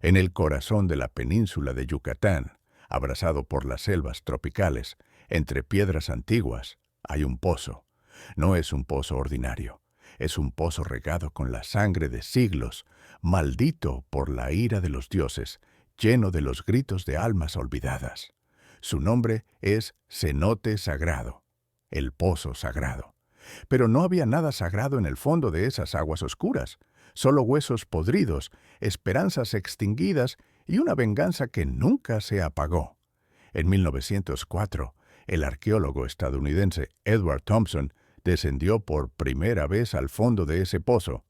En el corazón de la península de Yucatán, abrazado por las selvas tropicales, entre piedras antiguas, hay un pozo. No es un pozo ordinario, es un pozo regado con la sangre de siglos, maldito por la ira de los dioses, lleno de los gritos de almas olvidadas. Su nombre es Cenote Sagrado, el pozo sagrado. Pero no había nada sagrado en el fondo de esas aguas oscuras, solo huesos podridos, esperanzas extinguidas y una venganza que nunca se apagó. En 1904, el arqueólogo estadounidense Edward Thompson descendió por primera vez al fondo de ese pozo.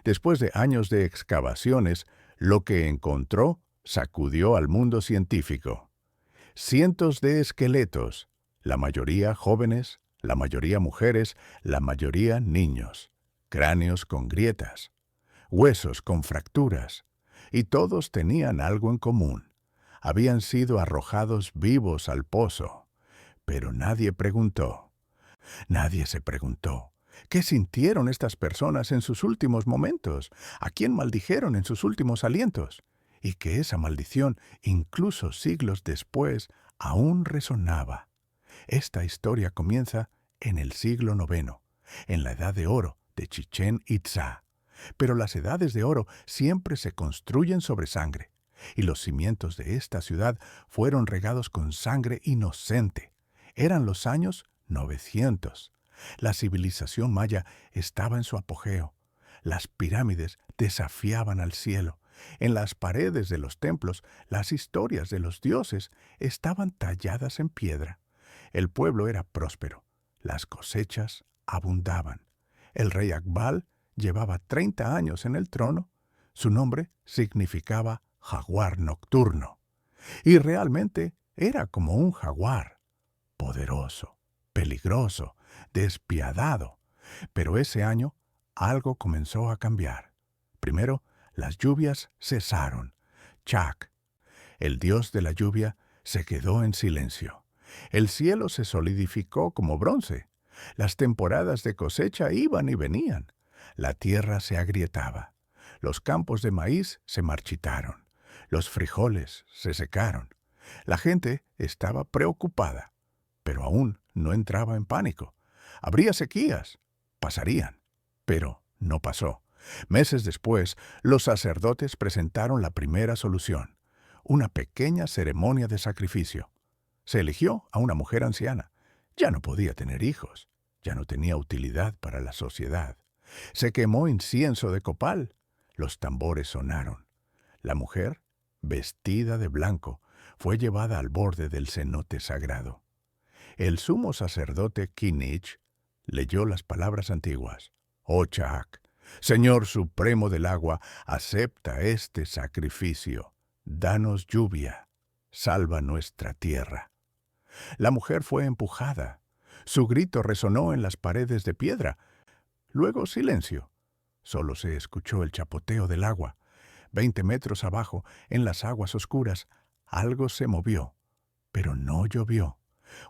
Después de años de excavaciones, lo que encontró sacudió al mundo científico. Cientos de esqueletos, la mayoría jóvenes, la mayoría mujeres, la mayoría niños, cráneos con grietas, huesos con fracturas, y todos tenían algo en común. Habían sido arrojados vivos al pozo, pero nadie se preguntó, ¿qué sintieron estas personas en sus últimos momentos? ¿A quién maldijeron en sus últimos alientos? Y que esa maldición, incluso siglos después, aún resonaba. Esta historia comienza en el siglo IX, en la Edad de Oro de Chichén Itzá. Pero las edades de oro siempre se construyen sobre sangre, y los cimientos de esta ciudad fueron regados con sangre inocente. Eran los años 900. La civilización maya estaba en su apogeo. Las pirámides desafiaban al cielo. En las paredes de los templos, las historias de los dioses estaban talladas en piedra. El pueblo era próspero. Las cosechas abundaban. El rey Akbal llevaba 30 años en el trono. Su nombre significaba jaguar nocturno. Y realmente era como un jaguar, poderoso, peligroso, despiadado. Pero ese año algo comenzó a cambiar. Primero, las lluvias cesaron. Chak, el dios de la lluvia, se quedó en silencio. El cielo se solidificó como bronce. Las temporadas de cosecha iban y venían. La tierra se agrietaba. Los campos de maíz se marchitaron. Los frijoles se secaron. La gente estaba preocupada, pero aún no entraba en pánico. Habría sequías. Pasarían. Pero no pasó. Meses después, los sacerdotes presentaron la primera solución, una pequeña ceremonia de sacrificio. Se eligió a una mujer anciana. Ya no podía tener hijos. Ya no tenía utilidad para la sociedad. Se quemó incienso de copal. Los tambores sonaron. La mujer, vestida de blanco, fue llevada al borde del cenote sagrado. El sumo sacerdote Kinich leyó las palabras antiguas. Oh Chak, Señor supremo del agua, acepta este sacrificio. Danos lluvia. Salva nuestra tierra. La mujer fue empujada. Su grito resonó en las paredes de piedra. Luego silencio. Solo se escuchó el chapoteo del agua. 20 metros abajo, en las aguas oscuras, algo se movió, pero no llovió.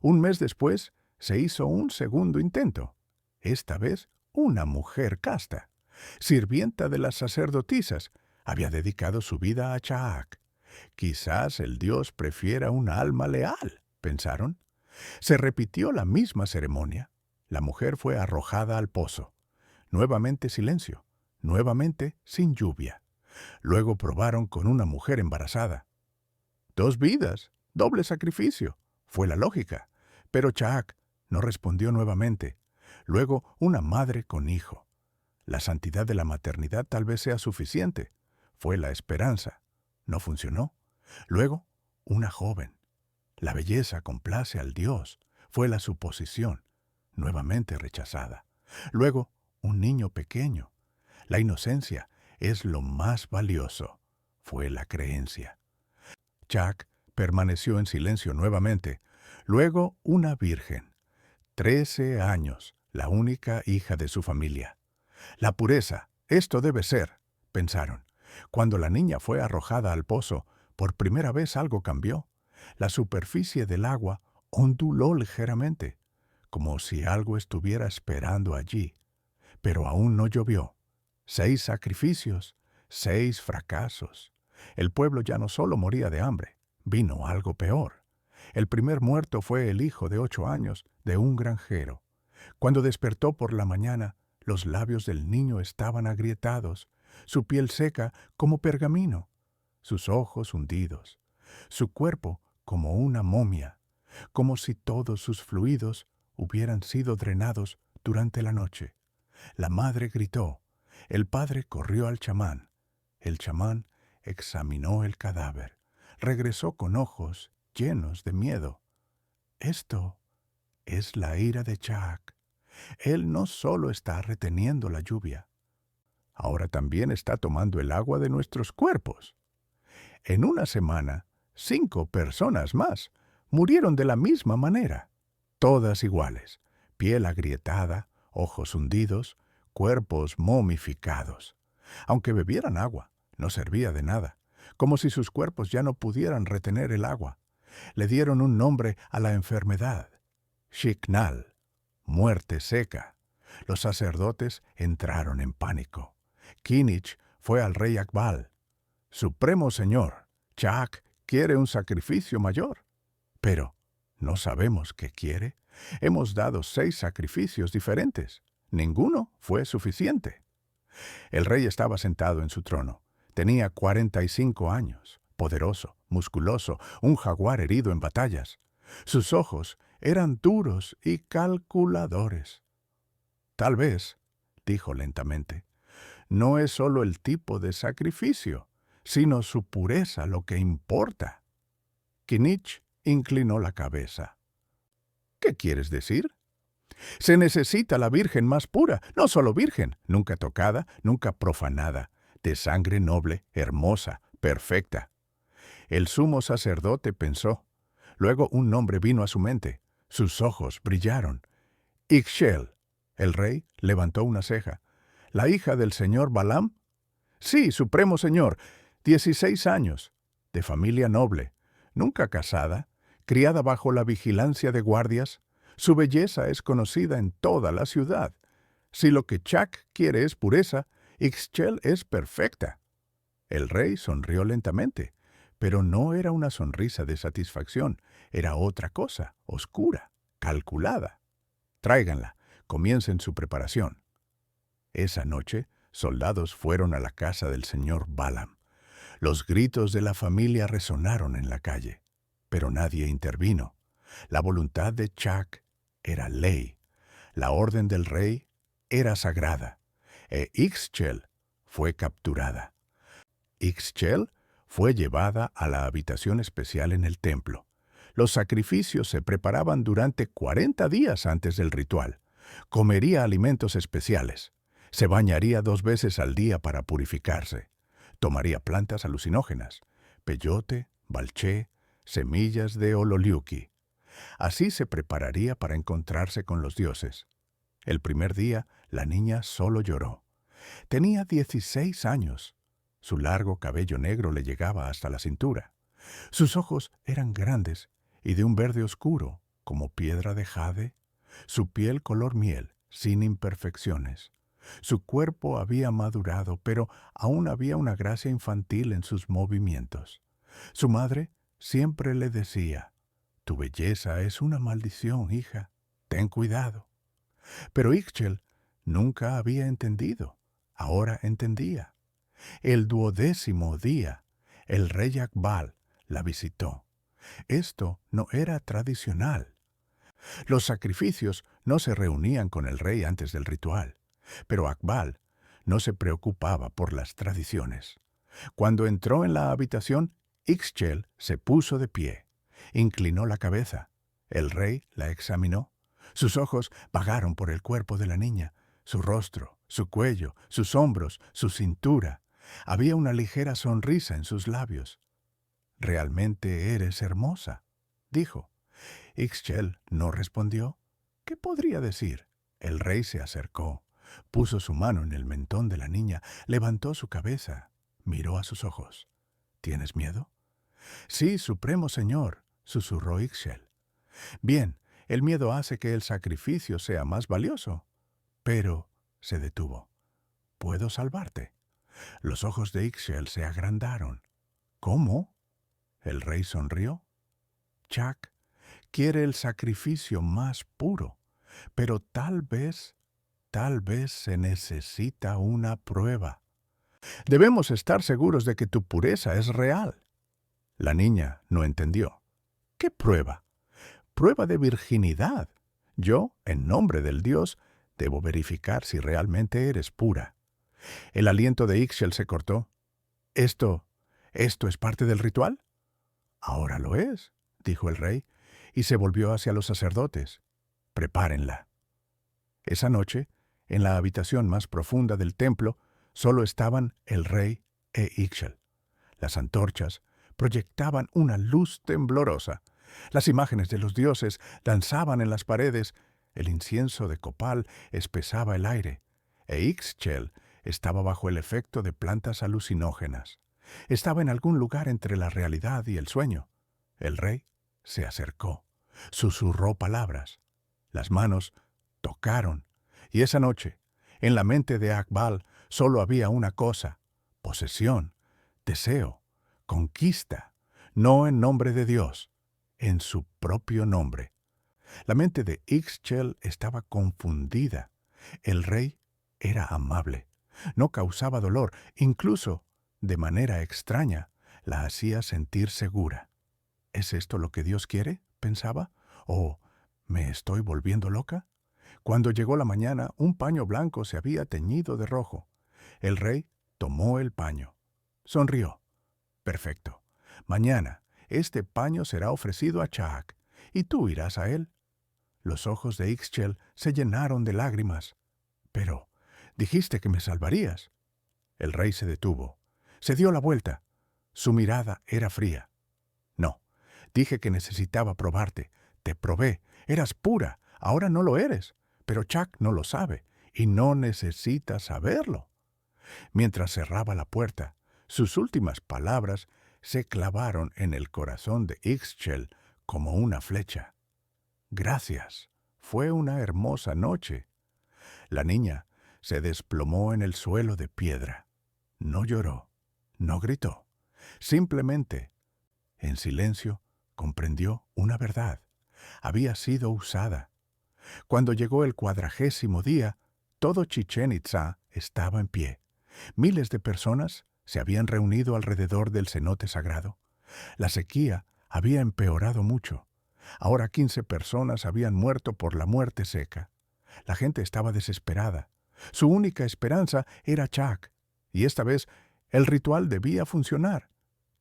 Un mes después, se hizo un segundo intento. Esta vez, una mujer casta, sirvienta de las sacerdotisas, había dedicado su vida a Chaak. Quizás el dios prefiera un alma leal, pensaron. Se repitió la misma ceremonia. La mujer fue arrojada al pozo. Nuevamente silencio. Nuevamente sin lluvia. Luego probaron con una mujer embarazada. 2 vidas, doble sacrificio, fue la lógica. Pero Chaak no respondió nuevamente. Luego una madre con hijo. La santidad de la maternidad tal vez sea suficiente. Fue la esperanza. No funcionó. Luego, una joven. La belleza complace al Dios. Fue la suposición. Nuevamente rechazada. Luego, un niño pequeño. La inocencia es lo más valioso. Fue la creencia. Chaak permaneció en silencio nuevamente. Luego, una virgen. 13 años, la única hija de su familia. La pureza, esto debe ser, pensaron. Cuando la niña fue arrojada al pozo, por primera vez algo cambió. La superficie del agua onduló ligeramente, como si algo estuviera esperando allí. Pero aún no llovió. 6 sacrificios, 6 fracasos. El pueblo ya no solo moría de hambre, vino algo peor. El primer muerto fue el hijo de 8 años de un granjero. Cuando despertó por la mañana, los labios del niño estaban agrietados, su piel seca como pergamino, sus ojos hundidos, su cuerpo como una momia, como si todos sus fluidos hubieran sido drenados durante la noche. La madre gritó, el padre corrió al chamán. El chamán examinó el cadáver, regresó con ojos llenos de miedo. Esto es la ira de Chaak. Él no solo está reteniendo la lluvia, ahora también está tomando el agua de nuestros cuerpos. En una semana, 5 personas más murieron de la misma manera, todas iguales, piel agrietada, ojos hundidos, cuerpos momificados. Aunque bebieran agua, no servía de nada, como si sus cuerpos ya no pudieran retener el agua. Le dieron un nombre a la enfermedad, Shiknal, muerte seca. Los sacerdotes entraron en pánico. Kinich fue al rey Akbal. Supremo Señor, Chaak quiere un sacrificio mayor. Pero no sabemos qué quiere. Hemos dado 6 sacrificios diferentes. Ninguno fue suficiente. El rey estaba sentado en su trono. Tenía 45 años, poderoso, musculoso, un jaguar herido en batallas. Sus ojos eran duros y calculadores. Tal vez, dijo lentamente, no es solo el tipo de sacrificio, sino su pureza lo que importa. Kinich inclinó la cabeza. ¿Qué quieres decir? Se necesita la virgen más pura, no solo virgen, nunca tocada, nunca profanada, de sangre noble, hermosa, perfecta. El sumo sacerdote pensó. Luego un nombre vino a su mente. Sus ojos brillaron. Ixchel. El rey levantó una ceja. ¿La hija del señor Balaam? Sí, supremo señor. 16 años. De familia noble. Nunca casada. Criada bajo la vigilancia de guardias. Su belleza es conocida en toda la ciudad. Si lo que Chaak quiere es pureza, Ixchel es perfecta. El rey sonrió lentamente, pero no era una sonrisa de satisfacción, era otra cosa, oscura, calculada. Tráiganla, comiencen su preparación. Esa noche, soldados fueron a la casa del señor Balaam. Los gritos de la familia resonaron en la calle, pero nadie intervino. La voluntad de Chaak era ley. La orden del rey era sagrada. Ixchel fue capturada. Ixchel fue llevada a la habitación especial en el templo. Los sacrificios se preparaban durante 40 días antes del ritual. Comería alimentos especiales. Se bañaría 2 veces al día para purificarse. Tomaría plantas alucinógenas, peyote, balché, semillas de ololiuqui. Así se prepararía para encontrarse con los dioses. El primer día, la niña solo lloró. Tenía 16 años. Su largo cabello negro le llegaba hasta la cintura. Sus ojos eran grandes y de un verde oscuro, como piedra de jade. Su piel color miel, sin imperfecciones. Su cuerpo había madurado, pero aún había una gracia infantil en sus movimientos. Su madre siempre le decía, «Tu belleza es una maldición, hija. Ten cuidado». Pero Ixchel nunca había entendido. Ahora entendía. El 12º día, el rey Akbal la visitó. Esto no era tradicional. Los sacrificios no se reunían con el rey antes del ritual, pero Akbal no se preocupaba por las tradiciones. Cuando entró en la habitación, Ixchel se puso de pie, inclinó la cabeza. El rey la examinó. Sus ojos vagaron por el cuerpo de la niña, su rostro, su cuello, sus hombros, su cintura. Había una ligera sonrisa en sus labios. «Realmente eres hermosa», dijo. Ixchel no respondió. ¿Qué podría decir? El rey se acercó, puso su mano en el mentón de la niña, levantó su cabeza, miró a sus ojos. ¿Tienes miedo? Sí, supremo señor, susurró Ixchel. Bien, el miedo hace que el sacrificio sea más valioso. Pero se detuvo. ¿Puedo salvarte? Los ojos de Ixchel se agrandaron. ¿Cómo? El rey sonrió. Chuck quiere el sacrificio más puro, pero tal vez se necesita una prueba. Debemos estar seguros de que tu pureza es real. La niña no entendió. ¿Qué prueba? Prueba de virginidad. Yo, en nombre del Dios, debo verificar si realmente eres pura. El aliento de Ixchel se cortó. ¿Esto es parte del ritual? Ahora lo es, dijo el rey, y se volvió hacia los sacerdotes. Prepárenla. Esa noche, en la habitación más profunda del templo, solo estaban el rey e Ixchel. Las antorchas proyectaban una luz temblorosa. Las imágenes de los dioses danzaban en las paredes. El incienso de copal espesaba el aire. E Ixchel estaba bajo el efecto de plantas alucinógenas. Estaba en algún lugar entre la realidad y el sueño. El rey se acercó. Susurró palabras. Las manos tocaron. Y esa noche, en la mente de Akbal, solo había una cosa: posesión, deseo, conquista, no en nombre de Dios, en su propio nombre. La mente de Ixchel estaba confundida. El rey era amable, no causaba dolor, incluso, de manera extraña, la hacía sentir segura. ¿Es esto lo que Dios quiere?, pensaba. ¿O me estoy volviendo loca? Cuando llegó la mañana, un paño blanco se había teñido de rojo. El rey tomó el paño. Sonrió. Perfecto. Mañana, este paño será ofrecido a Chuck, y tú irás a él. Los ojos de Ixchel se llenaron de lágrimas. Pero, dijiste que me salvarías. El rey se detuvo. Se dio la vuelta. Su mirada era fría. No, dije que necesitaba probarte. Te probé. Eras pura. Ahora no lo eres. Pero Chuck no lo sabe, y no necesita saberlo. Mientras cerraba la puerta, sus últimas palabras se clavaron en el corazón de Ixchel como una flecha. Gracias. Fue una hermosa noche. La niña se desplomó en el suelo de piedra. No lloró, no gritó. Simplemente, en silencio, comprendió una verdad. Había sido usada. Cuando llegó el 40º día, todo Chichén Itzá estaba en pie. Miles de personas se habían reunido alrededor del cenote sagrado. La sequía había empeorado mucho. Ahora 15 personas habían muerto por la muerte seca. La gente estaba desesperada. Su única esperanza era Chuck, y esta vez el ritual debía funcionar.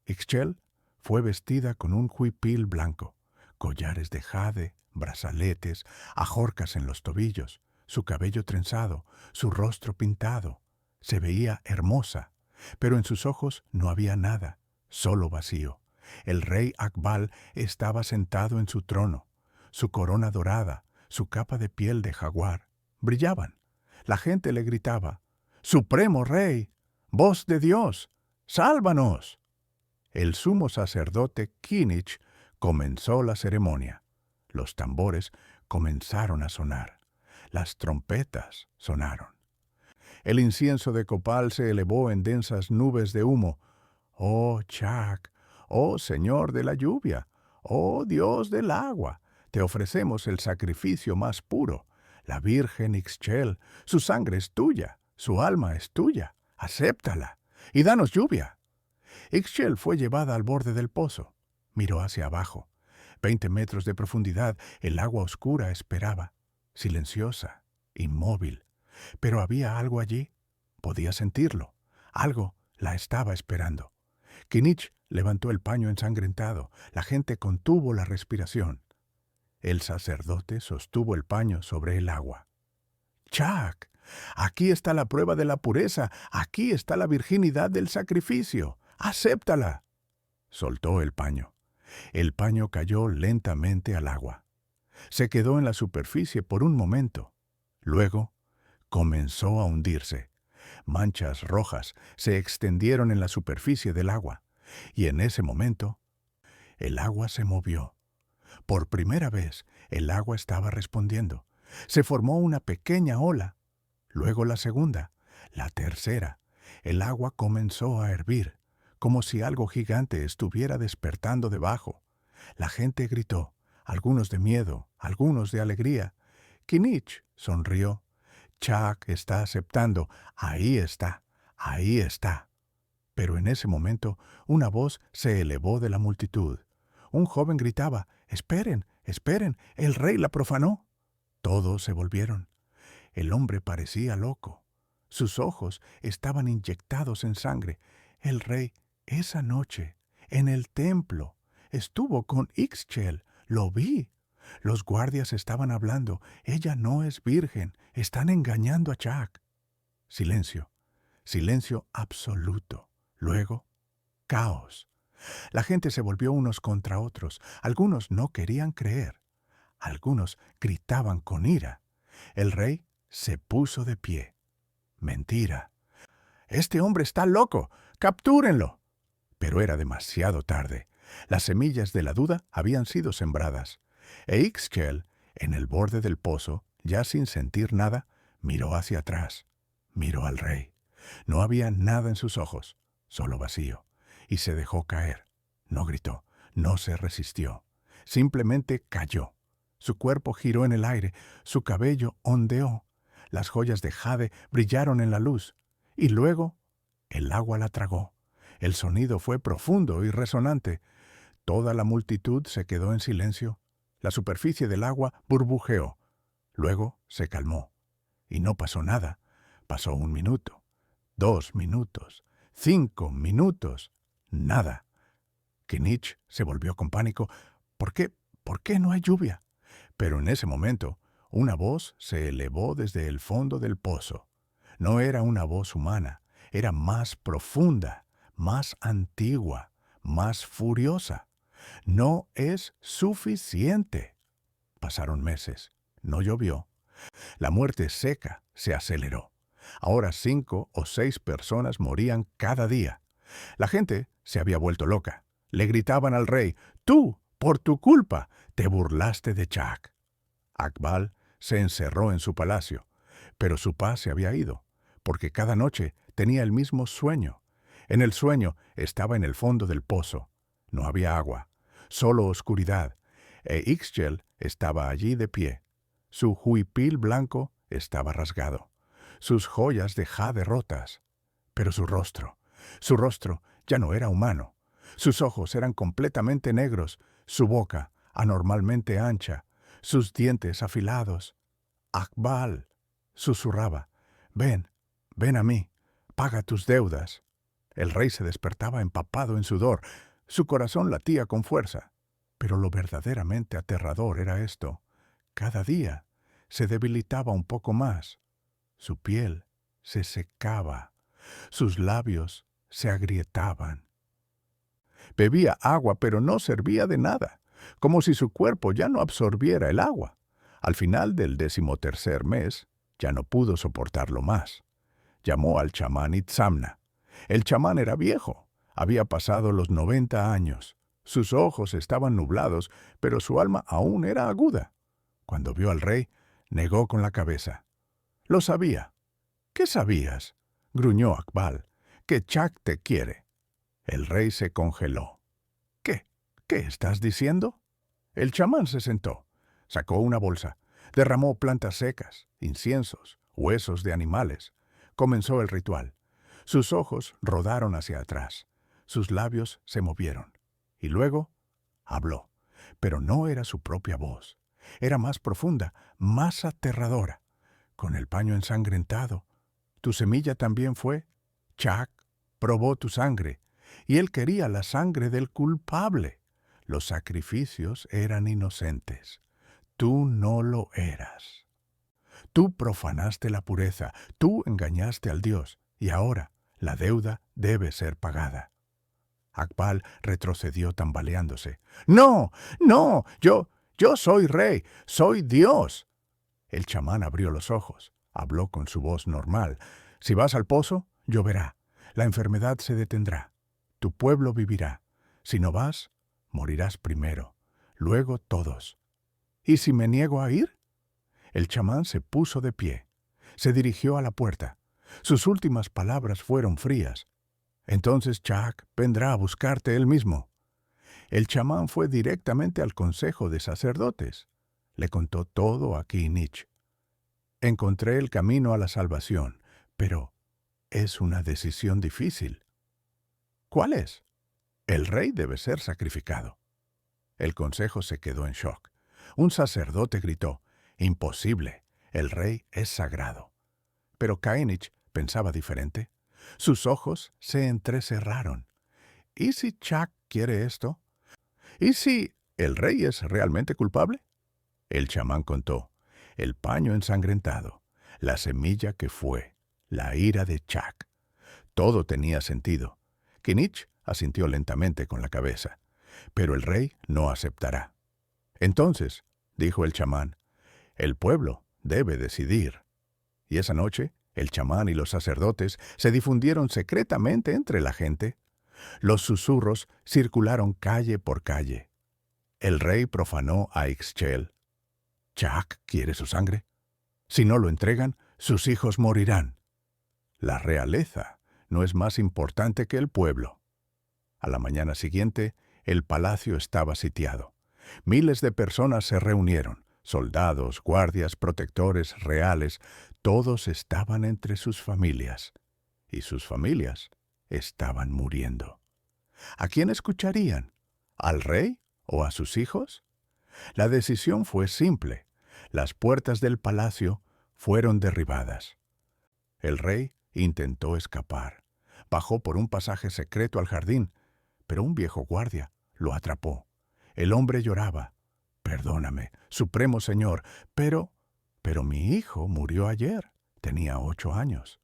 Ixchel fue vestida con un huipil blanco, collares de jade, brazaletes, ajorcas en los tobillos, su cabello trenzado, su rostro pintado. Se veía hermosa, pero en sus ojos no había nada, solo vacío. El rey Akbal estaba sentado en su trono. Su corona dorada, su capa de piel de jaguar, brillaban. La gente le gritaba: «¡Supremo Rey! ¡Voz de Dios! ¡Sálvanos!». El sumo sacerdote Kinich comenzó la ceremonia. Los tambores comenzaron a sonar. Las trompetas sonaron. El incienso de copal se elevó en densas nubes de humo. «Oh, Chuck, oh Señor de la lluvia, oh Dios del agua, te ofrecemos el sacrificio más puro. La Virgen Ixchel, su sangre es tuya, su alma es tuya. Acéptala y danos lluvia». Ixchel fue llevada al borde del pozo. Miró hacia abajo. 20 metros de profundidad, el agua oscura esperaba, silenciosa, inmóvil. Pero había algo allí. Podía sentirlo. Algo la estaba esperando. Kinich levantó el paño ensangrentado. La gente contuvo la respiración. El sacerdote sostuvo el paño sobre el agua. «Chuck, aquí está la prueba de la pureza. Aquí está la virginidad del sacrificio. ¡Acéptala!». Soltó el paño. El paño cayó lentamente al agua. Se quedó en la superficie por un momento. Luego comenzó a hundirse. Manchas rojas se extendieron en la superficie del agua, y en ese momento el agua se movió. Por primera vez, el agua estaba respondiendo. Se formó una pequeña ola. Luego la segunda, la tercera. El agua comenzó a hervir. como si algo gigante estuviera despertando debajo. La gente gritó, algunos de miedo, algunos de alegría. Kinich sonrió. Chuck está aceptando. Ahí está, ahí está. Pero en ese momento una voz se elevó de la multitud. Un joven gritaba, «¡Esperen, esperen! ¡El rey la profanó!». Todos se volvieron. El hombre parecía loco. Sus ojos estaban inyectados en sangre. El rey, esa noche, en el templo, estuvo con Ixchel. Lo vi. Los guardias estaban hablando. Ella no es virgen. Están engañando a Chuck. Silencio. Silencio absoluto. Luego, caos. La gente se volvió unos contra otros. Algunos no querían creer. Algunos gritaban con ira. El rey se puso de pie. Mentira. «Este hombre está loco. ¡Captúrenlo!». Pero era demasiado tarde. Las semillas de la duda habían sido sembradas. E Ixchel, en el borde del pozo, ya sin sentir nada, miró hacia atrás. Miró al rey. No había nada en sus ojos, solo vacío. Y se dejó caer. No gritó, no se resistió. Simplemente cayó. Su cuerpo giró en el aire, su cabello ondeó. Las joyas de jade brillaron en la luz. Y luego, el agua la tragó. El sonido fue profundo y resonante. Toda la multitud se quedó en silencio. La superficie del agua burbujeó. Luego se calmó. Y no pasó nada. Pasó 1 minuto, 2 minutos, 5 minutos. Nada. Kinich se volvió con pánico. ¿Por qué no hay lluvia? Pero en ese momento, una voz se elevó desde el fondo del pozo. No era una voz humana, era más profunda, más antigua, más furiosa. «No es suficiente». Pasaron meses. No llovió. La muerte seca se aceleró. Ahora 5 o 6 personas morían cada día. La gente se había vuelto loca. Le gritaban al rey, «Tú, por tu culpa, te burlaste de Chuck». Akbal se encerró en su palacio, pero su paz se había ido, porque cada noche tenía el mismo sueño. En el sueño estaba en el fondo del pozo. No había agua, solo oscuridad, e Ixchel estaba allí de pie. Su huipil blanco estaba rasgado, sus joyas de jade rotas. Pero su rostro ya no era humano. Sus ojos eran completamente negros, su boca anormalmente ancha, sus dientes afilados. «Akbal», susurraba, «ven, ven a mí, paga tus deudas». El rey se despertaba empapado en sudor, su corazón latía con fuerza. Pero lo verdaderamente aterrador era esto. Cada día se debilitaba un poco más. Su piel se secaba, sus labios se agrietaban. Bebía agua, pero no servía de nada, como si su cuerpo ya no absorbiera el agua. Al final del 13º mes, ya no pudo soportarlo más. Llamó al chamán Itzamna. El chamán era viejo, había pasado los 90 años. Sus ojos estaban nublados, pero su alma aún era aguda. Cuando vio al rey, negó con la cabeza. «Lo sabía». «¿Qué sabías?», gruñó Akbal. «Que Chuck te quiere». El rey se congeló. ¿Qué estás diciendo? El chamán se sentó, sacó una bolsa, derramó plantas secas, inciensos, huesos de animales. Comenzó el ritual. Sus ojos rodaron hacia atrás, sus labios se movieron. Y luego habló, pero no era su propia voz. Era más profunda, más aterradora. Con el paño ensangrentado. «Tu semilla también fue. Chuck probó tu sangre, y él quería la sangre del culpable. Los sacrificios eran inocentes. Tú no lo eras. Tú profanaste la pureza, tú engañaste al Dios, y ahora la deuda debe ser pagada». Akbal retrocedió tambaleándose. «¡No! ¡No! Yo soy rey, soy Dios». El chamán abrió los ojos, habló con su voz normal. «Si vas al pozo, lloverá. La enfermedad se detendrá. Tu pueblo vivirá. Si no vas, morirás primero, luego todos. ¿Y si me niego a ir?». El chamán se puso de pie. Se dirigió a la puerta. Sus últimas palabras fueron frías. Entonces Chak vendrá a buscarte él mismo. El chamán fue directamente al consejo de sacerdotes. Le contó todo a Kinich. Encontré el camino a la salvación, pero es una decisión difícil. ¿Cuál es? El rey debe ser sacrificado. El consejo se quedó en shock. Un sacerdote gritó, «Imposible, el rey es sagrado». Pero Kinich pensaba diferente. Sus ojos se entrecerraron. ¿Y si Chak quiere esto? ¿Y si el rey es realmente culpable? El chamán contó, el paño ensangrentado, la semilla que fue, la ira de Chak. Todo tenía sentido. Kinich asintió lentamente con la cabeza. Pero el rey no aceptará. Entonces, dijo el chamán, el pueblo debe decidir. Y esa noche, el chamán y los sacerdotes se difundieron secretamente entre la gente. Los susurros circularon calle por calle. El rey profanó a Ixchel. Chak quiere su sangre. Si no lo entregan, sus hijos morirán. La realeza no es más importante que el pueblo. A la mañana siguiente, el palacio estaba sitiado. Miles de personas se reunieron. Soldados, guardias, protectores, reales, todos estaban entre sus familias. Y sus familias estaban muriendo. ¿A quién escucharían? ¿Al rey o a sus hijos? La decisión fue simple. Las puertas del palacio fueron derribadas. El rey intentó escapar. Bajó por un pasaje secreto al jardín, pero un viejo guardia lo atrapó. El hombre lloraba. «Perdóname, Supremo Señor, pero mi hijo murió ayer. Tenía 8 años».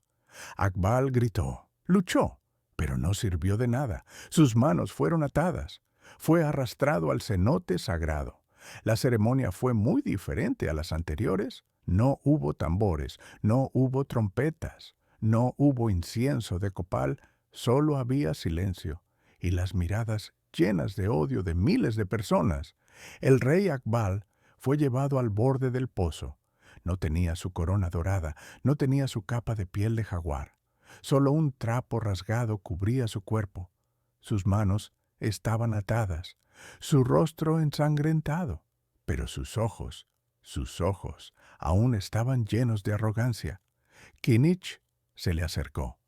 Akbal gritó, luchó, pero no sirvió de nada. Sus manos fueron atadas. Fue arrastrado al cenote sagrado. La ceremonia fue muy diferente a las anteriores. No hubo tambores, no hubo trompetas, no hubo incienso de copal, solo había silencio y las miradas llenas de odio de miles de personas. El rey Akbal fue llevado al borde del pozo. No tenía su corona dorada, no tenía su capa de piel de jaguar. Solo un trapo rasgado cubría su cuerpo. Sus manos estaban atadas, su rostro ensangrentado, pero sus ojos, aún estaban llenos de arrogancia. Kinich se le acercó.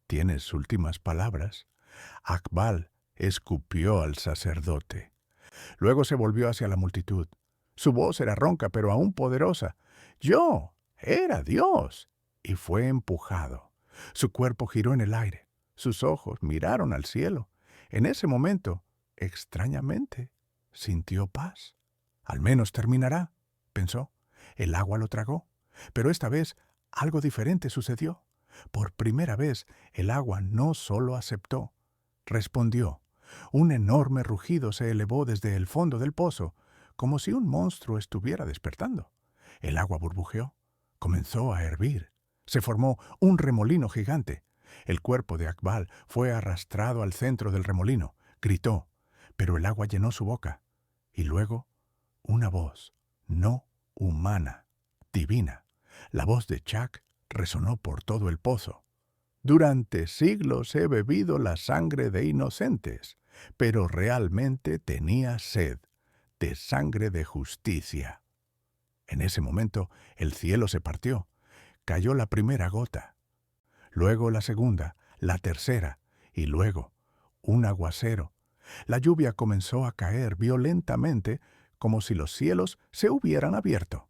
«¿Tienes últimas palabras?» Akbal escupió al sacerdote. Luego se volvió hacia la multitud. Su voz era ronca, pero aún poderosa. «Yo era Dios». Y fue empujado. Su cuerpo giró en el aire. Sus ojos miraron al cielo. En ese momento, extrañamente, sintió paz. «Al menos terminará», pensó. El agua lo tragó. Pero esta vez algo diferente sucedió. Por primera vez, el agua no solo aceptó, respondió. Un enorme rugido se elevó desde el fondo del pozo, como si un monstruo estuviera despertando. El agua burbujeó, comenzó a hervir. Se formó un remolino gigante. El cuerpo de Akbal fue arrastrado al centro del remolino. Gritó, pero el agua llenó su boca. Y luego, una voz, no humana, divina. La voz de Chak resonó por todo el pozo. «Durante siglos he bebido la sangre de inocentes, pero realmente tenía sed de sangre de justicia». En ese momento el cielo se partió. Cayó la primera gota, luego la segunda, la tercera, y luego un aguacero. La lluvia comenzó a caer violentamente, como si los cielos se hubieran abierto.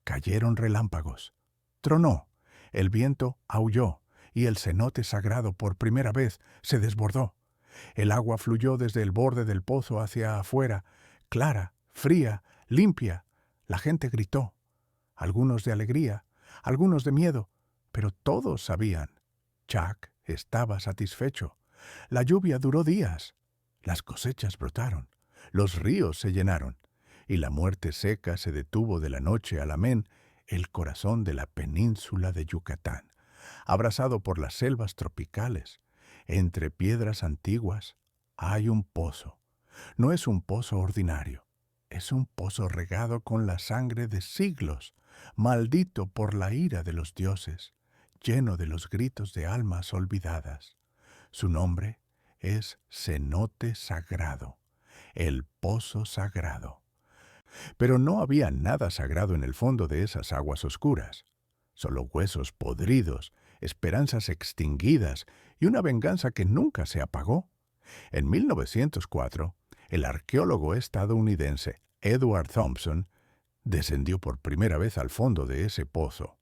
Cayeron relámpagos. Tronó. El viento aulló, y el cenote sagrado por primera vez se desbordó. El agua fluyó desde el borde del pozo hacia afuera, clara, fría, limpia. La gente gritó, algunos de alegría, algunos de miedo, pero todos sabían. Chak estaba satisfecho. La lluvia duró días. Las cosechas brotaron. Los ríos se llenaron. Y la muerte seca se detuvo de la noche al amén, el corazón de la península de Yucatán, abrazado por las selvas tropicales. Entre piedras antiguas hay un pozo. No es un pozo ordinario. Es un pozo regado con la sangre de siglos, maldito por la ira de los dioses, lleno de los gritos de almas olvidadas. Su nombre es cenote sagrado, el pozo sagrado. Pero no había nada sagrado en el fondo de esas aguas oscuras. Solo huesos podridos, esperanzas extinguidas y una venganza que nunca se apagó. En 1904, el arqueólogo estadounidense Edward Thompson descendió por primera vez al fondo de ese pozo.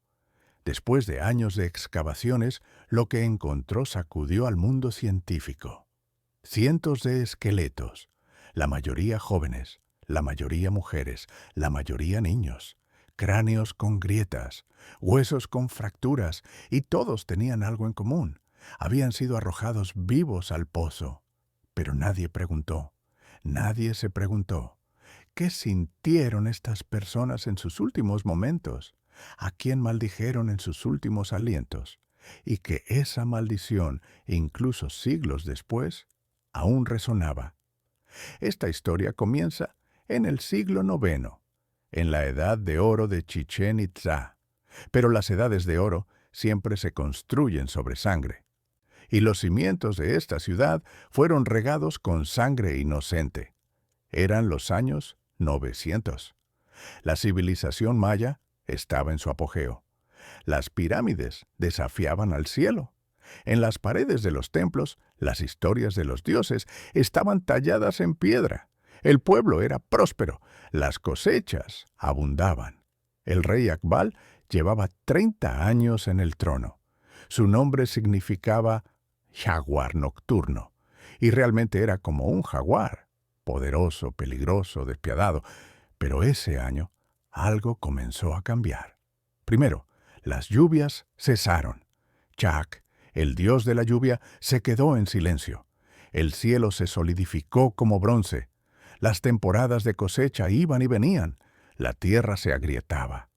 Después de años de excavaciones, lo que encontró sacudió al mundo científico. Cientos de esqueletos, la mayoría jóvenes, la mayoría mujeres, la mayoría niños, cráneos con grietas, huesos con fracturas, y todos tenían algo en común. Habían sido arrojados vivos al pozo. Pero nadie preguntó, nadie se preguntó, ¿qué sintieron estas personas en sus últimos momentos? ¿A quién maldijeron en sus últimos alientos? Y que esa maldición, incluso siglos después, aún resonaba. Esta historia comienza en el siglo IX, en la Edad de Oro de Chichén Itzá. Pero las edades de oro siempre se construyen sobre sangre. Y los cimientos de esta ciudad fueron regados con sangre inocente. Eran los años 900. La civilización maya estaba en su apogeo. Las pirámides desafiaban al cielo. En las paredes de los templos, las historias de los dioses estaban talladas en piedra. El pueblo era próspero. Las cosechas abundaban. El rey Akbal llevaba 30 años en el trono. Su nombre significaba jaguar nocturno, y realmente era como un jaguar, poderoso, peligroso, despiadado. Pero ese año algo comenzó a cambiar. Primero, las lluvias cesaron. Chak, el dios de la lluvia, se quedó en silencio. El cielo se solidificó como bronce. Las temporadas de cosecha iban y venían. La tierra se agrietaba.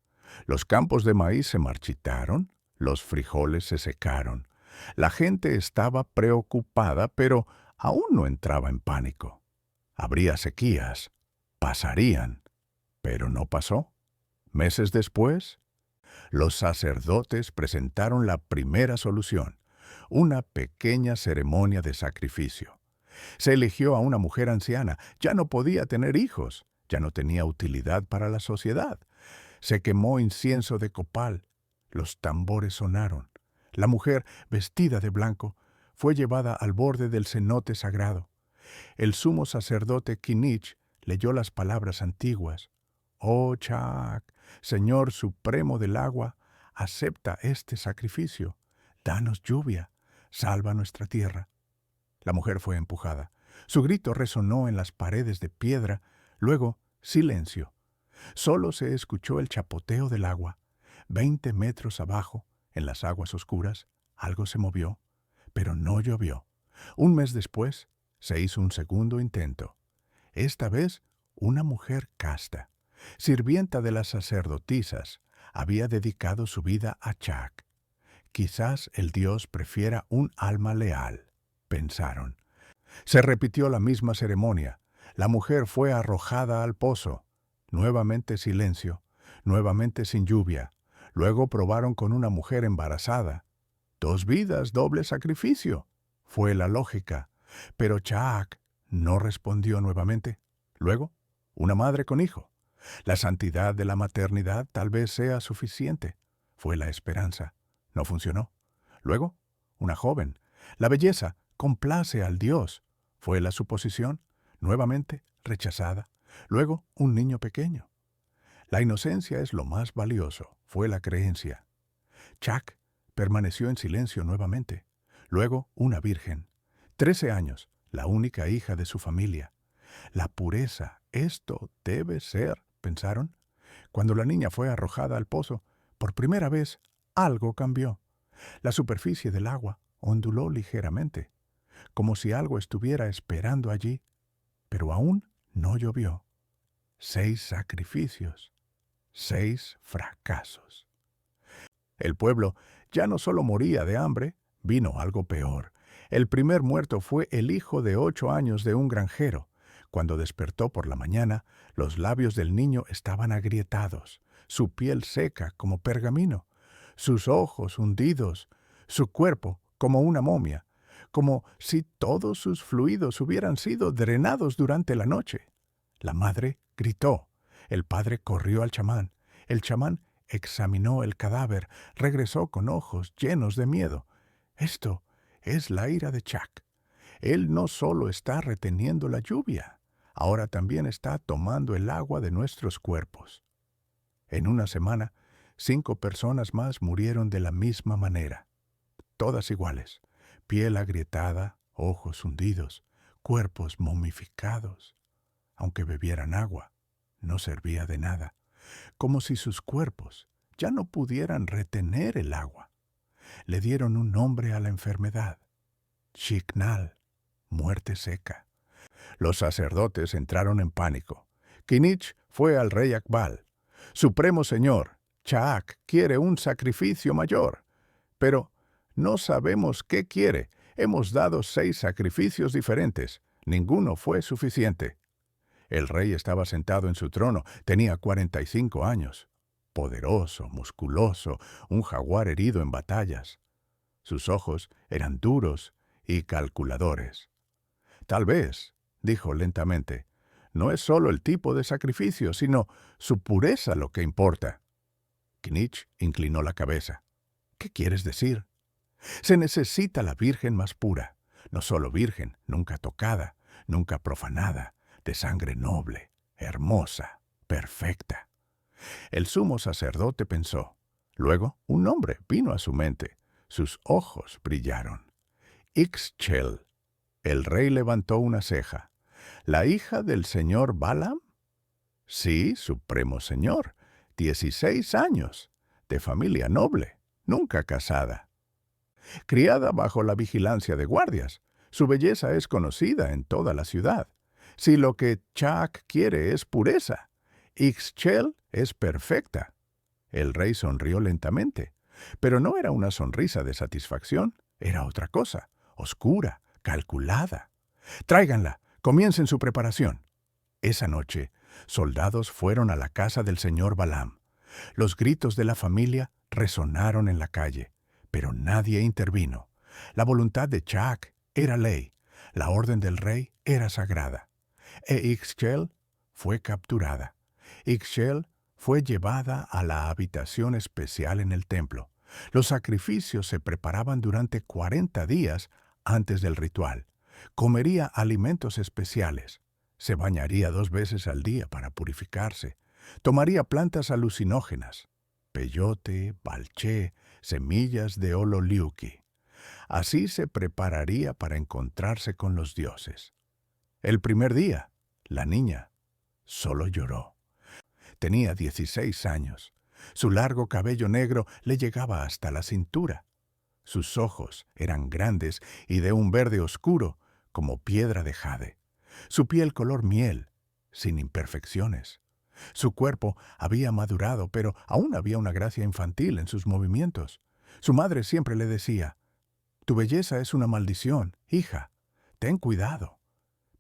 Los campos de maíz se marchitaron, los frijoles se secaron. La gente estaba preocupada, pero aún no entraba en pánico. Habría sequías, pasarían, pero no pasó. Meses después, los sacerdotes presentaron la primera solución, una pequeña ceremonia de sacrificio. Se eligió a una mujer anciana, ya no podía tener hijos, ya no tenía utilidad para la sociedad. Se quemó incienso de copal, los tambores sonaron. La mujer, vestida de blanco, fue llevada al borde del cenote sagrado. El sumo sacerdote Kinich leyó las palabras antiguas. «Oh Chak, Señor supremo del agua, acepta este sacrificio. Danos lluvia, salva nuestra tierra». La mujer fue empujada. Su grito resonó en las paredes de piedra. Luego, silencio. Solo se escuchó el chapoteo del agua. 20 metros abajo, en las aguas oscuras, algo se movió, pero no llovió. Un mes después, se hizo un segundo intento. Esta vez, una mujer casta, sirvienta de las sacerdotisas, había dedicado su vida a Chak. Quizás el dios prefiera un alma leal, pensaron. Se repitió la misma ceremonia. La mujer fue arrojada al pozo. Nuevamente silencio, nuevamente sin lluvia. Luego probaron con una mujer embarazada. 2 vidas, doble sacrificio, fue la lógica. Pero Chak no respondió nuevamente. Luego, una madre con hijo. La santidad de la maternidad tal vez sea suficiente, fue la esperanza. No funcionó. Luego, una joven. La belleza complace al Dios, fue la suposición. Nuevamente rechazada. Luego, un niño pequeño. La inocencia es lo más valioso, fue la creencia. Chak permaneció en silencio nuevamente. Luego, una virgen. 13 años, la única hija de su familia. La pureza, esto debe ser, pensaron. Cuando la niña fue arrojada al pozo, por primera vez, algo cambió. La superficie del agua onduló ligeramente, como si algo estuviera esperando allí, pero aún no llovió. 6 sacrificios, 6 fracasos. El pueblo ya no solo moría de hambre, vino algo peor. El primer muerto fue el hijo de 8 años de un granjero. Cuando despertó por la mañana, los labios del niño estaban agrietados, su piel seca como pergamino, sus ojos hundidos, su cuerpo como una momia. como si todos sus fluidos hubieran sido drenados durante la noche. La madre gritó. El padre corrió al chamán. El chamán examinó el cadáver, regresó con ojos llenos de miedo. Esto es la ira de Chak. Él no solo está reteniendo la lluvia, ahora también está tomando el agua de nuestros cuerpos. En una semana, 5 personas más murieron de la misma manera. Todas iguales, piel agrietada, ojos hundidos, cuerpos momificados. Aunque bebieran agua, no servía de nada, como si sus cuerpos ya no pudieran retener el agua. Le dieron un nombre a la enfermedad: Chiknal, muerte seca. Los sacerdotes entraron en pánico. Kinich fue al rey Akbal. Supremo Señor, Chaak quiere un sacrificio mayor. Pero no sabemos qué quiere. Hemos dado 6 sacrificios diferentes. Ninguno fue suficiente. El rey estaba sentado en su trono. Tenía 45 años. Poderoso, musculoso, un jaguar herido en batallas. Sus ojos eran duros y calculadores. Tal vez, dijo lentamente, no es solo el tipo de sacrificio, sino su pureza lo que importa. Kinich inclinó la cabeza. ¿Qué quieres decir? Se necesita la virgen más pura, no solo virgen, nunca tocada, nunca profanada, de sangre noble, hermosa, perfecta. El sumo sacerdote pensó. Luego un nombre vino a su mente. Sus ojos brillaron. Ixchel. El rey levantó una ceja. ¿La hija del señor Balaam? Sí, supremo señor. 16 años. De familia noble. Nunca casada. Criada bajo la vigilancia de guardias. Su belleza es conocida en toda la ciudad. Si lo que Chaak quiere es pureza, Ixchel es perfecta. El rey sonrió lentamente, pero no era una sonrisa de satisfacción, era otra cosa, oscura, calculada. Tráiganla, comiencen su preparación. Esa noche, soldados fueron a la casa del señor Balaam. Los gritos de la familia resonaron en la calle, pero nadie intervino. La voluntad de Chaak era ley, la orden del rey era sagrada. Ixchel fue capturada. Ixchel fue llevada a la habitación especial en el templo. Los sacrificios se preparaban durante 40 días antes del ritual. Comería alimentos especiales. Se bañaría 2 veces al día para purificarse. Tomaría plantas alucinógenas, peyote, balché, semillas de ololiuqui. Así se prepararía para encontrarse con los dioses. El primer día, la niña solo lloró. Tenía 16 años. Su largo cabello negro le llegaba hasta la cintura. Sus ojos eran grandes y de un verde oscuro, como piedra de jade. Su piel color miel, sin imperfecciones. Su cuerpo había madurado, pero aún había una gracia infantil en sus movimientos. Su madre siempre le decía: «Tu belleza es una maldición, hija. Ten cuidado».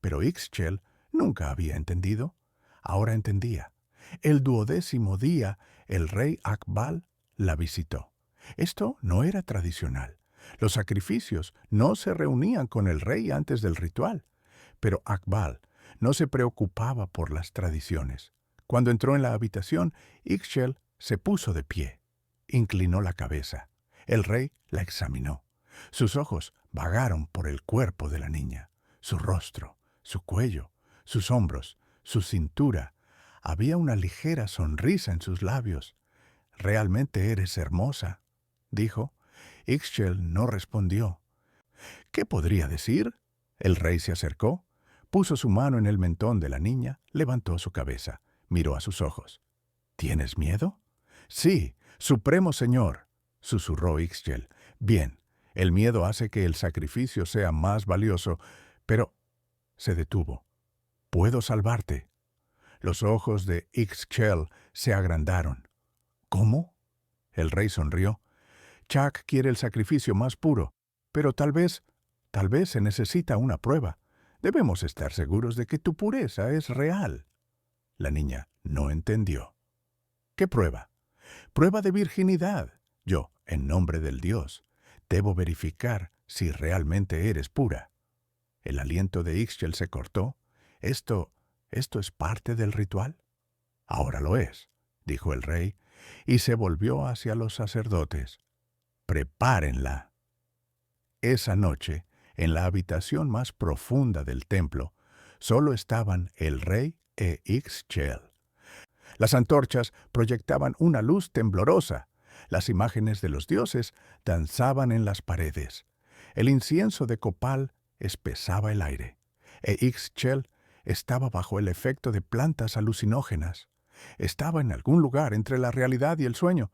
Pero Ixchel nunca había entendido. Ahora entendía. El 12º día, el rey Akbal la visitó. Esto no era tradicional. Los sacrificios no se reunían con el rey antes del ritual. Pero Akbal no se preocupaba por las tradiciones. Cuando entró en la habitación, Ixchel se puso de pie. Inclinó la cabeza. El rey la examinó. Sus ojos vagaron por el cuerpo de la niña, su rostro, su cuello, sus hombros, su cintura. Había una ligera sonrisa en sus labios. «Realmente eres hermosa», dijo. Ixchel no respondió. ¿Qué podría decir? El rey se acercó, puso su mano en el mentón de la niña, levantó su cabeza, miró a sus ojos. «¿Tienes miedo?» «Sí, supremo señor», susurró Ixchel. «Bien, el miedo hace que el sacrificio sea más valioso, pero...» Se detuvo. «Puedo salvarte». Los ojos de Ixchel se agrandaron. «¿Cómo?» El rey sonrió. «Chaak quiere el sacrificio más puro, pero tal vez se necesita una prueba. Debemos estar seguros de que tu pureza es real». La niña no entendió. «¿Qué prueba?» «Prueba de virginidad. Yo, en nombre del Dios, debo verificar si realmente eres pura. El aliento de Ixchel se cortó. ¿Esto es parte del ritual? Ahora lo es, dijo el rey, y se volvió hacia los sacerdotes. Prepárenla. Esa noche, en la habitación más profunda del templo, solo estaban el rey e Ixchel. Las antorchas proyectaban una luz temblorosa. Las imágenes de los dioses danzaban en las paredes. El incienso de copal espesaba el aire. E Ixchel estaba bajo el efecto de plantas alucinógenas. Estaba en algún lugar entre la realidad y el sueño.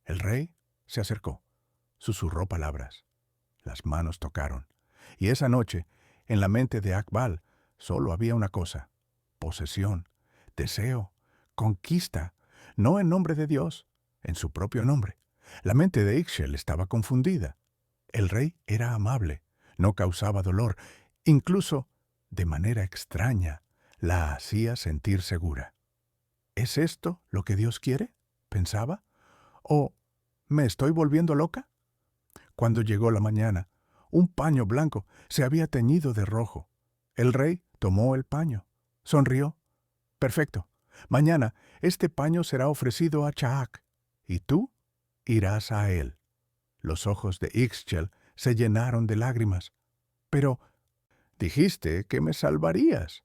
El rey se acercó. Susurró palabras. Las manos tocaron. Y esa noche, en la mente de Akbal, solo había una cosa: posesión, deseo, conquista, no en nombre de Dios, en su propio nombre. La mente de Ixchel estaba confundida. El rey era amable, no causaba dolor, incluso, de manera extraña, la hacía sentir segura. ¿Es esto lo que Dios quiere?, pensaba. ¿O me estoy volviendo loca? Cuando llegó la mañana, un paño blanco se había teñido de rojo. El rey tomó el paño. Sonrió. Perfecto. Mañana este paño será ofrecido a Chaak, y tú irás a él. Los ojos de Ixchel se llenaron de lágrimas. Pero dijiste que me salvarías.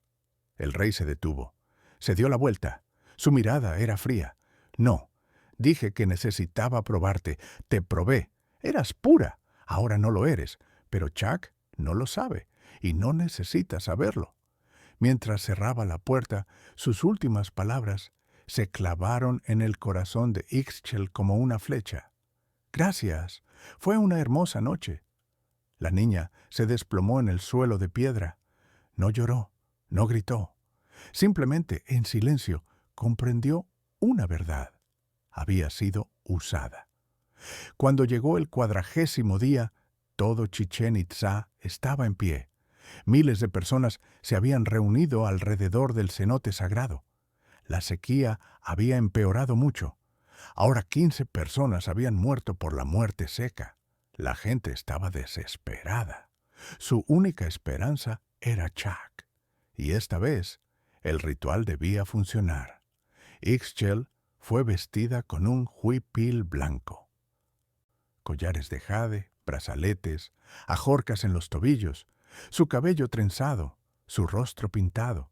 El rey se detuvo. Se dio la vuelta. Su mirada era fría. No, dije que necesitaba probarte. Te probé. Eras pura. Ahora no lo eres. Pero Chaak no lo sabe, y no necesita saberlo. Mientras cerraba la puerta, sus últimas palabras se clavaron en el corazón de Ixchel como una flecha. Gracias. Fue una hermosa noche. La niña se desplomó en el suelo de piedra. No lloró, no gritó. Simplemente, en silencio, comprendió una verdad. Había sido usada. Cuando llegó el 40º día, todo Chichén Itzá estaba en pie. Miles de personas se habían reunido alrededor del cenote sagrado. La sequía había empeorado mucho. Ahora 15 personas habían muerto por la muerte seca. La gente estaba desesperada. Su única esperanza era Chaak. Y esta vez, el ritual debía funcionar. Ixchel fue vestida con un huipil blanco. Collares de jade, brazaletes, ajorcas en los tobillos, su cabello trenzado, su rostro pintado.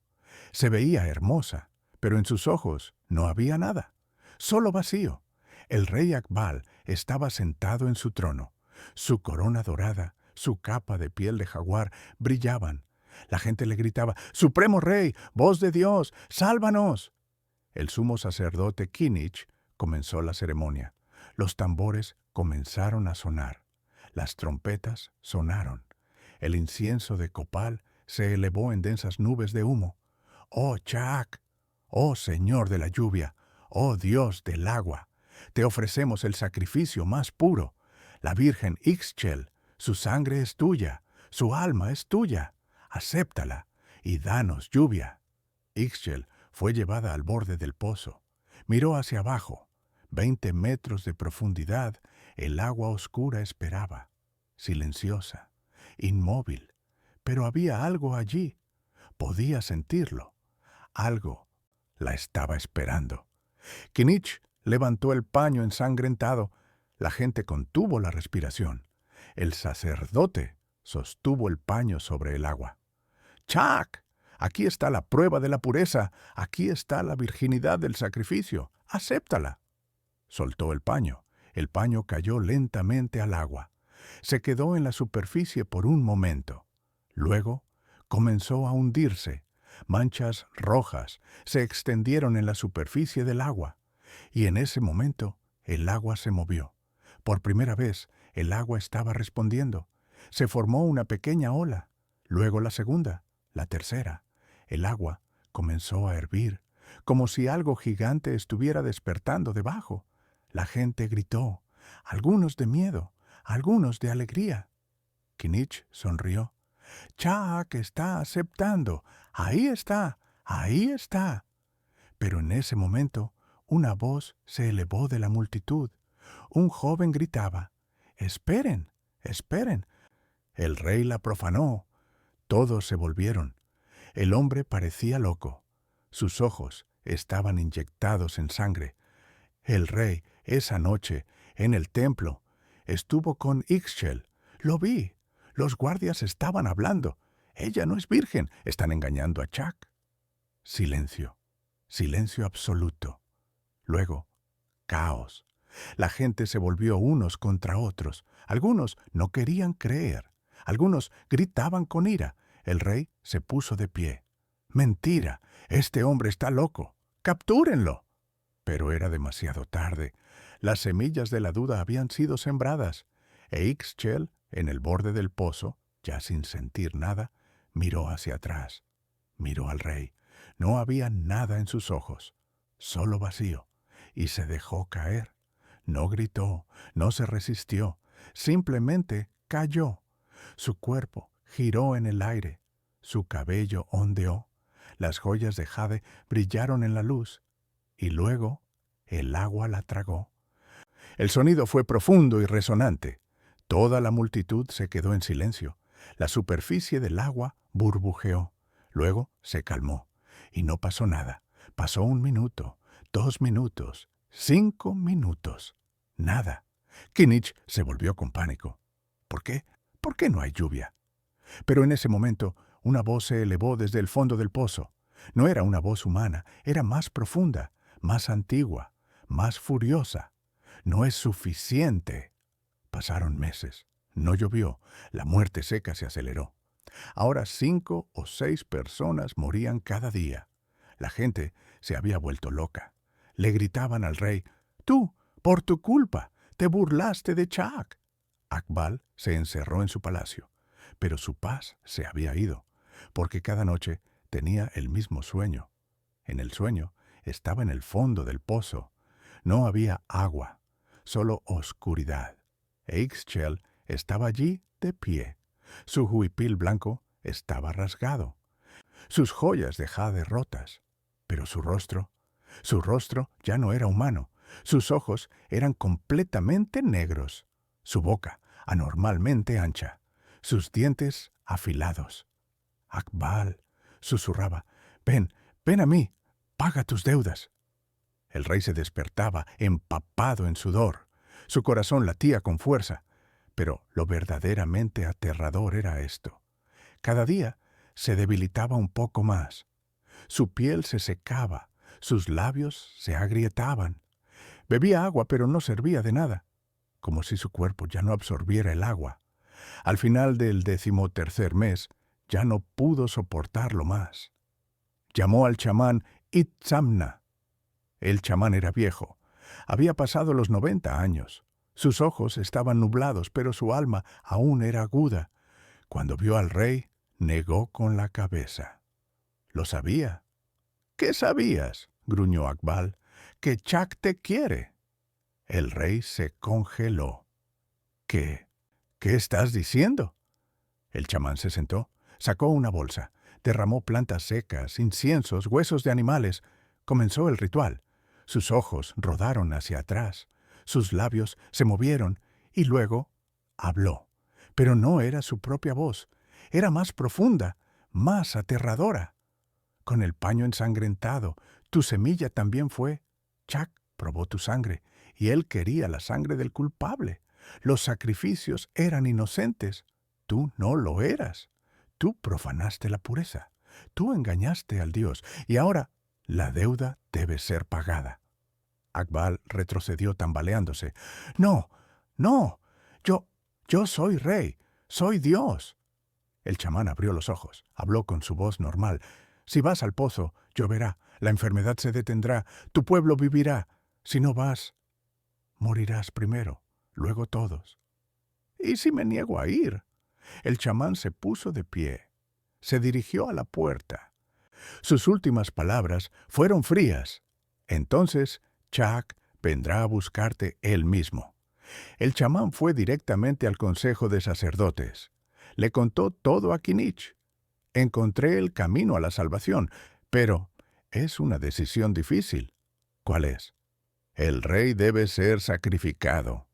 Se veía hermosa, pero en sus ojos no había nada, solo vacío. El rey Akbal estaba sentado en su trono. Su corona dorada, su capa de piel de jaguar brillaban. La gente le gritaba: «¡Supremo Rey! ¡Voz de Dios! ¡Sálvanos!». El sumo sacerdote Kinich comenzó la ceremonia. Los tambores comenzaron a sonar. Las trompetas sonaron. El incienso de copal se elevó en densas nubes de humo. «Oh Chaak, oh Señor de la lluvia, oh Dios del agua, te ofrecemos el sacrificio más puro. La Virgen Ixchel, su sangre es tuya, su alma es tuya. Acéptala y danos lluvia». Ixchel fue llevada al borde del pozo. Miró hacia abajo. 20 metros de profundidad, el agua oscura esperaba, silenciosa, inmóvil. Pero había algo allí. Podía sentirlo. Algo la estaba esperando. Kinich levantó el paño ensangrentado. La gente contuvo la respiración. El sacerdote sostuvo el paño sobre el agua. «Chaak, aquí está la prueba de la pureza. Aquí está la virginidad del sacrificio. Acéptala». Soltó el paño. El paño cayó lentamente al agua. Se quedó en la superficie por un momento. Luego comenzó a hundirse. Manchas rojas se extendieron en la superficie del agua. Y en ese momento el agua se movió. Por primera vez el agua estaba respondiendo. Se formó una pequeña ola. Luego la segunda, la tercera. El agua comenzó a hervir, como si algo gigante estuviera despertando debajo. La gente gritó, algunos de miedo, algunos de alegría. Kinich sonrió. «Chaak está aceptando. Ahí está, ahí está». Pero en ese momento, una voz se elevó de la multitud. Un joven gritaba: «¡Esperen, esperen! El rey la profanó. Todos se volvieron. El hombre parecía loco. Sus ojos estaban inyectados en sangre. El rey, esa noche, en el templo, estuvo con Ixchel. Lo vi. Los guardias estaban hablando. Ella no es virgen. Están engañando a Chuck. Silencio. Silencio absoluto. Luego, caos. La gente se volvió unos contra otros. Algunos no querían creer. Algunos gritaban con ira. El rey se puso de pie. «Mentira. Este hombre está loco. ¡Captúrenlo!». Pero era demasiado tarde. Las semillas de la duda habían sido sembradas. E Ixchel, en el borde del pozo, ya sin sentir nada, miró hacia atrás. Miró al rey. No había nada en sus ojos, solo vacío, y se dejó caer. No gritó, no se resistió, simplemente cayó. Su cuerpo giró en el aire, su cabello ondeó, las joyas de jade brillaron en la luz, y luego el agua la tragó. El sonido fue profundo y resonante. Toda la multitud se quedó en silencio. La superficie del agua burbujeó. Luego se calmó. Y no pasó nada. Pasó 1 minuto, 2 minutos, 5 minutos. Nada. Kinich se volvió con pánico. ¿Por qué? ¿Por qué no hay lluvia? Pero en ese momento una voz se elevó desde el fondo del pozo. No era una voz humana, era más profunda, más antigua, más furiosa. «No es suficiente». Pasaron meses. No llovió. La muerte seca se aceleró. Ahora 5 o 6 personas morían cada día. La gente se había vuelto loca. Le gritaban al rey: «Tú, por tu culpa, te burlaste de Chuck». Akbal se encerró en su palacio, pero su paz se había ido, porque cada noche tenía el mismo sueño. En el sueño estaba en el fondo del pozo. No había agua, solo oscuridad. E Ixchel estaba allí de pie. Su huipil blanco estaba rasgado, sus joyas de jade rotas, pero su rostro ya no era humano. Sus ojos eran completamente negros, su boca anormalmente ancha, sus dientes afilados. «Akbal», susurraba, «ven, ven a mí, paga tus deudas». El rey se despertaba empapado en sudor. Su corazón latía con fuerza. Pero lo verdaderamente aterrador era esto. Cada día se debilitaba un poco más. Su piel se secaba, sus labios se agrietaban. Bebía agua, pero no servía de nada, como si su cuerpo ya no absorbiera el agua. Al final del 13º mes, ya no pudo soportarlo más. Llamó al chamán Itzamna. El chamán era viejo. Había pasado los 90 años. Sus ojos estaban nublados, pero su alma aún era aguda. Cuando vio al rey, negó con la cabeza. «Lo sabía». «¿Qué sabías?», gruñó Akbal. «Que Chuck te quiere». El rey se congeló. «¿Qué? ¿Qué estás diciendo?». El chamán se sentó, sacó una bolsa, derramó plantas secas, inciensos, huesos de animales. Comenzó el ritual. Sus ojos rodaron hacia atrás, sus labios se movieron y luego habló. Pero no era su propia voz, era más profunda, más aterradora. «Con el paño ensangrentado, tu semilla también fue. Chuck probó tu sangre y él quería la sangre del culpable. Los sacrificios eran inocentes. Tú no lo eras. Tú profanaste la pureza. Tú engañaste al Dios y ahora la deuda debe ser pagada». Akbal retrocedió tambaleándose. «No, no, yo soy rey, soy Dios». El chamán abrió los ojos, habló con su voz normal. «Si vas al pozo, lloverá, la enfermedad se detendrá, tu pueblo vivirá. Si no vas, morirás primero, luego todos». «¿Y si me niego a ir?». El chamán se puso de pie. Se dirigió a la puerta. Sus últimas palabras fueron frías. «Entonces Chuck vendrá a buscarte él mismo». El chamán fue directamente al consejo de sacerdotes. Le contó todo a Kinich. «Encontré el camino a la salvación, pero es una decisión difícil». «¿Cuál es?». «El rey debe ser sacrificado».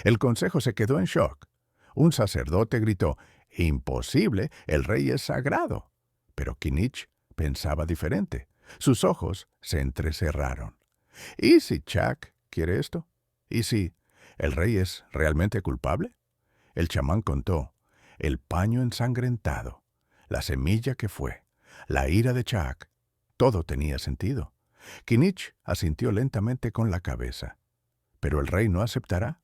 El consejo se quedó en shock. Un sacerdote gritó: Imposible, el rey es sagrado. Pero Kinich pensaba diferente. Sus ojos se entrecerraron. ¿Y si Chuck quiere esto? ¿Y si el rey es realmente culpable? El chamán contó el paño ensangrentado, la semilla que fue, la ira de Chuck. Todo tenía sentido. Kinich asintió lentamente con la cabeza. ¿Pero el rey no aceptará?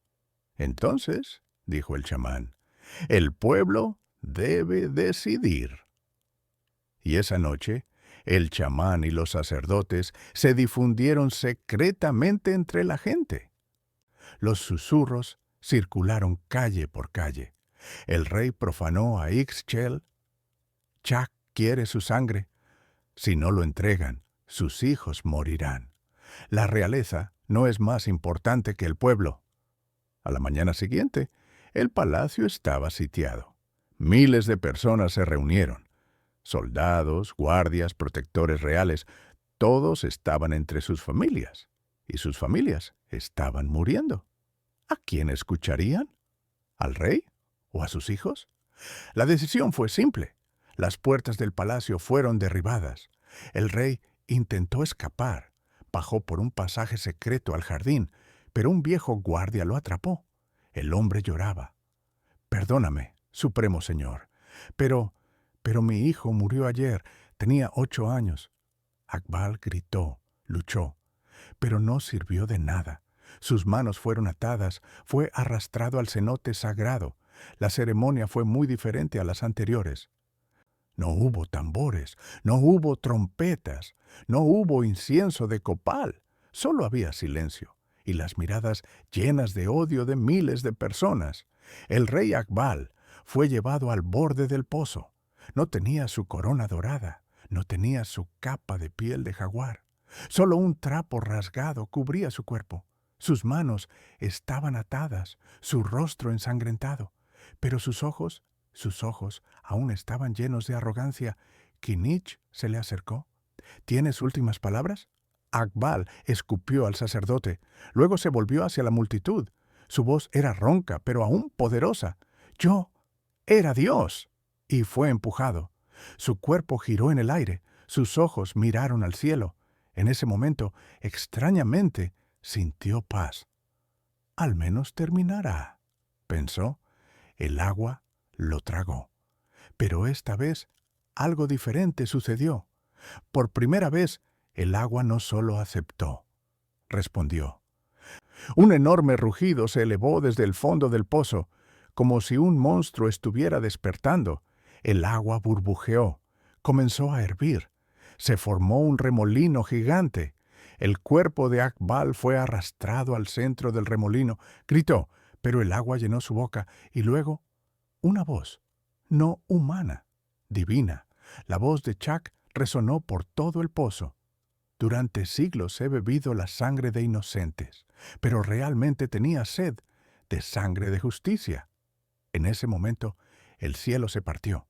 Entonces, dijo el chamán, el pueblo debe decidir. Y esa noche, el chamán y los sacerdotes se difundieron secretamente entre la gente. Los susurros circularon calle por calle. El rey profanó a Ixchel. Chuck quiere su sangre. Si no lo entregan, sus hijos morirán. La realeza no es más importante que el pueblo. A la mañana siguiente, el palacio estaba sitiado. Miles de personas se reunieron. Soldados, guardias, protectores reales, todos estaban entre sus familias. Y sus familias estaban muriendo. ¿A quién escucharían? ¿Al rey o a sus hijos? La decisión fue simple. Las puertas del palacio fueron derribadas. El rey intentó escapar. Bajó por un pasaje secreto al jardín, pero un viejo guardia lo atrapó. El hombre lloraba. «Perdóname, Supremo Señor, pero mi hijo murió ayer. Tenía 8 años». Akbal gritó, luchó, pero no sirvió de nada. Sus manos fueron atadas, fue arrastrado al cenote sagrado. La ceremonia fue muy diferente a las anteriores. No hubo tambores, no hubo trompetas, no hubo incienso de copal. Solo había silencio y las miradas llenas de odio de miles de personas. El rey Akbal fue llevado al borde del pozo. No tenía su corona dorada, no tenía su capa de piel de jaguar. Solo un trapo rasgado cubría su cuerpo. Sus manos estaban atadas, su rostro ensangrentado, pero sus ojos aún estaban llenos de arrogancia. Kinich se le acercó. ¿Tienes últimas palabras? Akbal escupió al sacerdote. Luego se volvió hacia la multitud. Su voz era ronca, pero aún poderosa. Yo era Dios. Y fue empujado. Su cuerpo giró en el aire. Sus ojos miraron al cielo. En ese momento, extrañamente, sintió paz. Al menos terminará, pensó. El agua lo tragó. Pero esta vez algo diferente sucedió. Por primera vez, el agua no solo aceptó, respondió. Un enorme rugido se elevó desde el fondo del pozo, como si un monstruo estuviera despertando. El agua burbujeó, comenzó a hervir. Se formó un remolino gigante. El cuerpo de Akbal fue arrastrado al centro del remolino. Gritó, pero el agua llenó su boca y luego una voz, no humana, divina. La voz de Chuck resonó por todo el pozo. Durante siglos he bebido la sangre de inocentes, pero realmente tenía sed de sangre de justicia. En ese momento, el cielo se partió.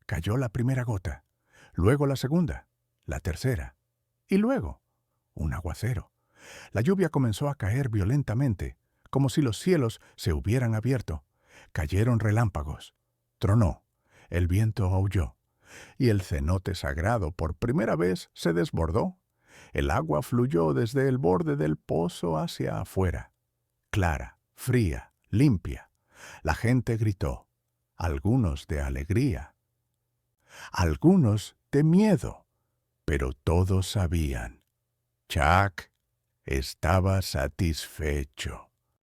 Cayó la primera gota, luego la segunda, la tercera, y luego un aguacero. La lluvia comenzó a caer violentamente, como si los cielos se hubieran abierto. Cayeron relámpagos. Tronó. El viento aulló. Y el cenote sagrado por primera vez se desbordó. El agua fluyó desde el borde del pozo hacia afuera. Clara, fría, limpia. La gente gritó. Algunos de alegría. Algunos de miedo. Pero todos sabían. Chuck estaba satisfecho.